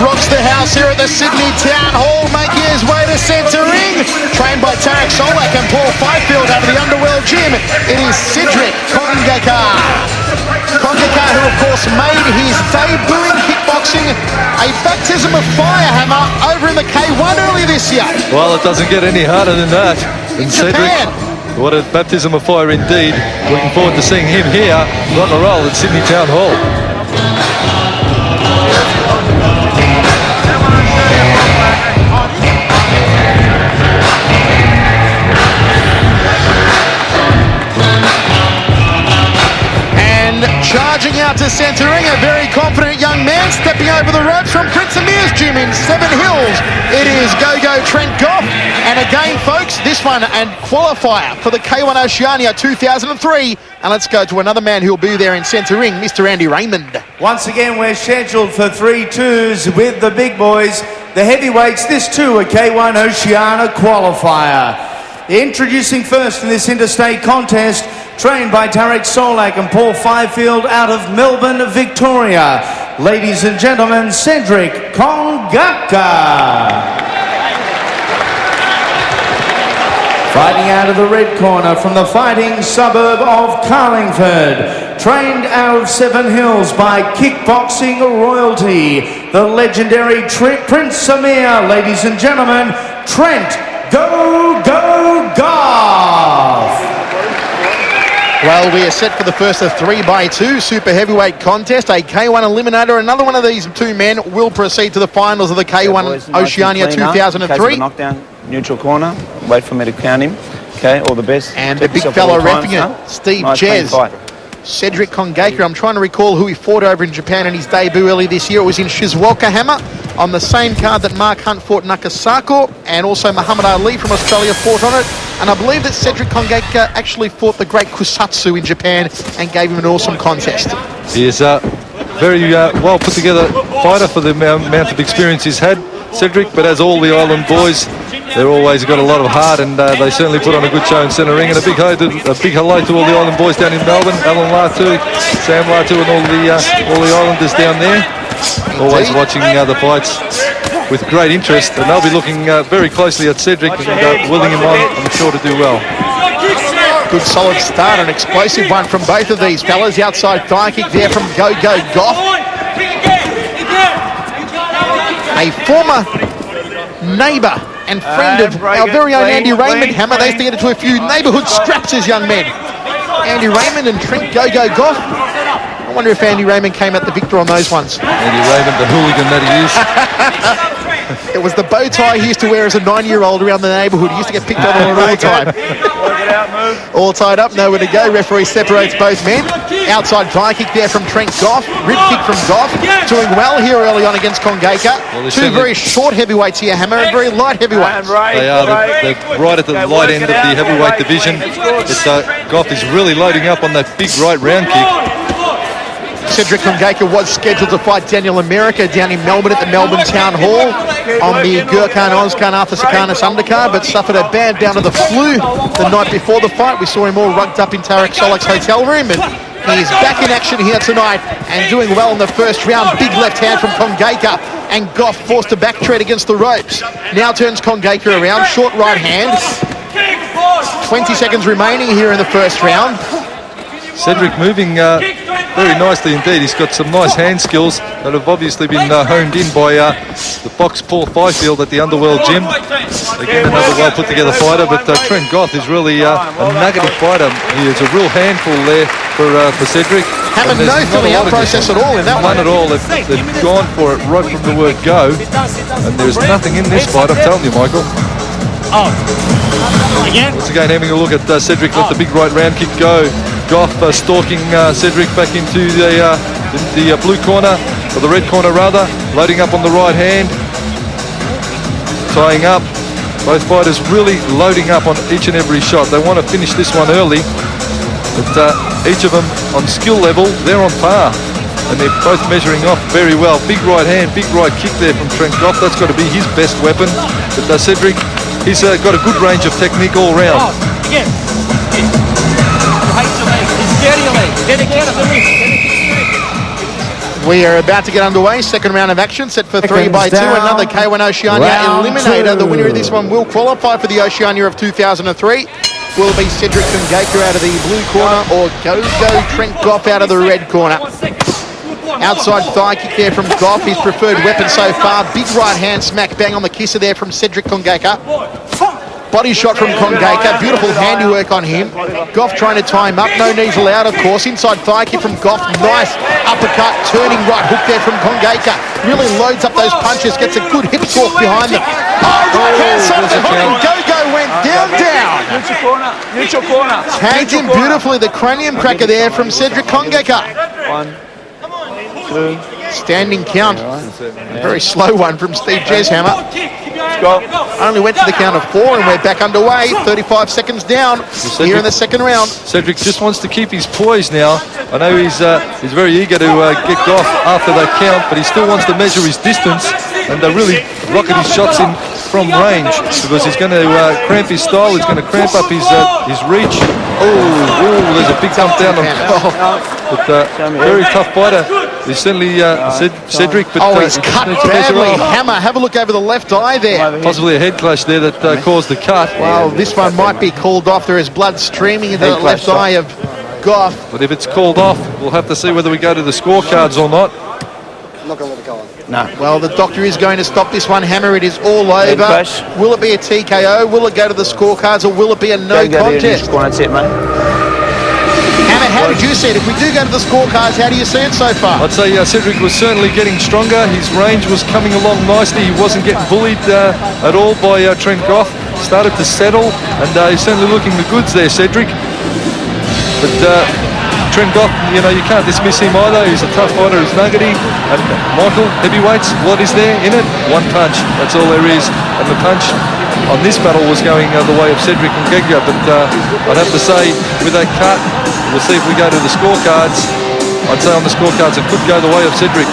rocks the house here at the Sydney Town Hall, making his way to centre ring. Trained by Cedric Kongaika and Paul Fifield out of the Underworld Gym, it is Cedric Kongaika. Kongaika, who of course made his debut in kickboxing, a baptism of fire, Hammer, over in the K1 earlier this year. Well, it doesn't get any harder than that. In Cedric, Japan. what a baptism of fire indeed. Looking forward to seeing him here, rock and roll at Sydney Town Hall. Charging out to centre ring, a very confident young man stepping over the ropes from Prince Amir's gym in Seven Hills. It is Trent Gough. And again, folks, this one and qualifier for the K1 Oceania 2003. And let's go to another man who'll be there in centre ring, Mr. Andy Raymond. Once again, we're scheduled for 3 twos with the big boys. The heavyweights, this too a K1 Oceania qualifier. Introducing first in this interstate contest, trained by Tarek Solak and Paul Fifield out of Melbourne, Victoria. Ladies and gentlemen, Cedric Kongaika. Fighting out of the red corner from the fighting suburb of Carlingford. Trained out of Seven Hills by kickboxing royalty. The legendary Prince Amir, ladies and gentlemen, Trent Gough. Well, we are set for the first of 3x2 super heavyweight contest, a K1 eliminator. Another one of these two men will proceed to the finals of the K1 Oceania 2003. Knockdown, neutral corner. Wait for me to count him. Okay, all the best. And the big fella reffing it, Steve Jez. Cedric Kongaika. I'm trying to recall who he fought over in Japan in his debut earlier this year. It was in Shizuoka, Hammer, on the same card that Mark Hunt fought Nakasako, and also Muhammad Ali from Australia fought on it. And I believe that Cedric Kongaika actually fought the great Kusatsu in Japan and gave him an awesome contest. He is a very well put together fighter for the amount of experience he's had, Cedric, but as all the island boys, they've always got a lot of heart, and they certainly put on a good show in centre ring. And a big hello to all the island boys down in Melbourne, Alan Latu, Sam Latu, and all the islanders down there. Always watching the fights with great interest, and they'll be looking very closely at Cedric and willing him on, I'm sure, to do well. Good solid start, an explosive one from both of these fellas. Outside thigh kick there from Gough. A former neighbour and friend of our very own Andy Raymond, Hammer. They used to get into a few neighbourhood scraps as young men. Andy Raymond and Trent Gough. I wonder if Andy Raymond came out the victor on those ones. Andy Raymond, the hooligan that he is. It was the bow tie he used to wear as a 9-year-old around the neighbourhood. He used to get picked on all the time. All tied up, nowhere to go. Referee separates both men. Outside thigh kick there from Trent Gough. Rib kick from Gough. Doing well here early on against Kongaika. Well, two very short heavyweights here, Hammer, and very light heavyweights. They are. They're right at the light end of the heavyweight division. Gough is really loading up on that big right round kick. Cedric Kongaika was scheduled to fight Daniel America down in Melbourne at the Melbourne Town Hall on the Gurkhan Ozkan Arthur Sakanis undercard, but suffered a bad bout of the flu the night before the fight. We saw him all rugged up in Tarek Solak's hotel room, and he is back in action here tonight and doing well in the first round. Big left hand from Kongaika, and Gough forced to back tread against the ropes. Now turns Kongaika around, short right hand. 20 seconds remaining here in the first round. Cedric moving very nicely indeed. He's got some nice hand skills that have obviously been honed in by the Fox Paul Fifield at the Underworld Gym. Again, another well put together fighter, but Trent Gough is really a nuggety fighter. He is a real handful there for Cedric. Having no filling out process at all in that one. None at all. They've gone for it right from the word go, and there's nothing in this fight, I'm telling you, Michael. Once again, having a look at Cedric, let the big right round kick go. Gough stalking Cedric back into the blue corner, or the red corner rather, loading up on the right hand, tying up. Both fighters really loading up on each and every shot. They want to finish this one early, but each of them on skill level, they're on par, and they're both measuring off very well. Big right hand, big right kick there from Trent Gough. That's got to be his best weapon. But Cedric, he's got a good range of technique all round. We are about to get underway. Second round of action, set for 3 by 2. down. Another K1 Oceania Round eliminator. 2. The winner of this one will qualify for the Oceania of 2003. Will it be Cedric Kongaika out of the blue corner or Trent Gough out of the red corner? Outside thigh kick there from Gough, his preferred weapon so far. Big right hand smack bang on the kisser there from Cedric Kongaika. Body shot from Kongaika, beautiful handiwork on him. Gough trying to tie him up, no knees allowed of course. Inside thigh kick from Gough, nice uppercut, turning right hook there from Kongaika. Really loads up those punches, gets a good hip torque behind them. Oh, right hand side behind, Go went down. Neutral corner. Tagged him beautifully, the cranium cracker there from Cedric Kongaika. 1, 2. Standing count, a very slow one from Steve Jeshammer. Go. Only went to the count of 4 and we're back underway. 35 seconds down here in the second round. Cedric just wants to keep his poise now. I know he's very eager to get Gough after that count, but he still wants to measure his distance and really rocket his shots in from range because he's going to cramp his style. He's going to cramp up his reach. Oh, there's a big jump down on Gough. But very tough fighter. He's certainly Cedric, but he's cut badly. Hammer, have a look over the left eye there. Possibly a head clash there that caused the cut. Well, this one might be called off. There is blood streaming into the left eye of Gough. But if it's called off, we'll have to see whether we go to the scorecards or not. I'm not going to let it go on. No. Well, the doctor is going to stop this one. Hammer, it is all Head over. clash. Will it be a TKO? Will it go to the scorecards or will it be a no contest? That's it, mate. Hammer, how did you see it? If we do go to the scorecards, how do you see it so far? I'd say Cedric was certainly getting stronger. His range was coming along nicely. He wasn't getting bullied at all by Trent Gough. Started to settle, and he's certainly looking the goods there, Cedric. But Trent Gough, you can't dismiss him either. He's a tough fighter, he's nuggety. And Michael, heavyweights, what is there in it? One punch, that's all there is. And the punch on this battle was going the way of Cedric Kongaika, but I'd have to say, with that cut, we'll see if we go to the scorecards. I'd say on the scorecards it could go the way of Cedric.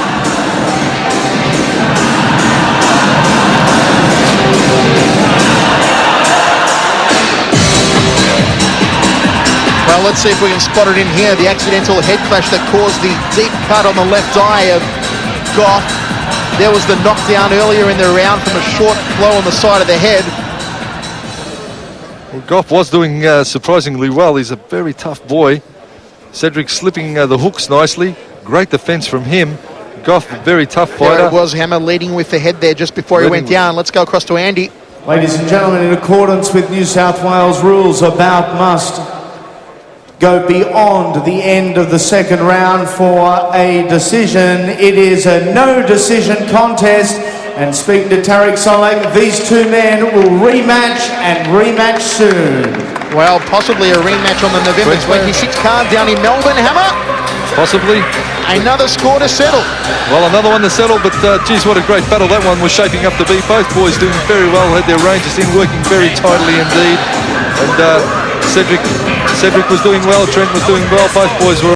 Well, let's see if we can spot it in here. The accidental head clash that caused the deep cut on the left eye of Gough. There was the knockdown earlier in the round from a short blow on the side of the head. Well, Gough was doing surprisingly well. He's a very tough boy. Cedric slipping the hooks nicely. Great defense from him. Gough, very tough fighter. There it was, Hammer leading with the head there just before he went down. Let's go across to Andy. Ladies and gentlemen, in accordance with New South Wales rules, a bout must go beyond the end of the second round for a decision. It is a no decision contest, and speaking to Cedric Kongaika, these two men will rematch and rematch soon. Well, possibly a rematch on the November 26th card down in Melbourne, Hammer. Possibly. Another score to settle. Well, another one to settle, but geez, what a great battle that one was shaping up to be. Both boys doing very well, had their ranges in, working very tightly indeed. And Cedric was doing well, Trent was doing well, both boys were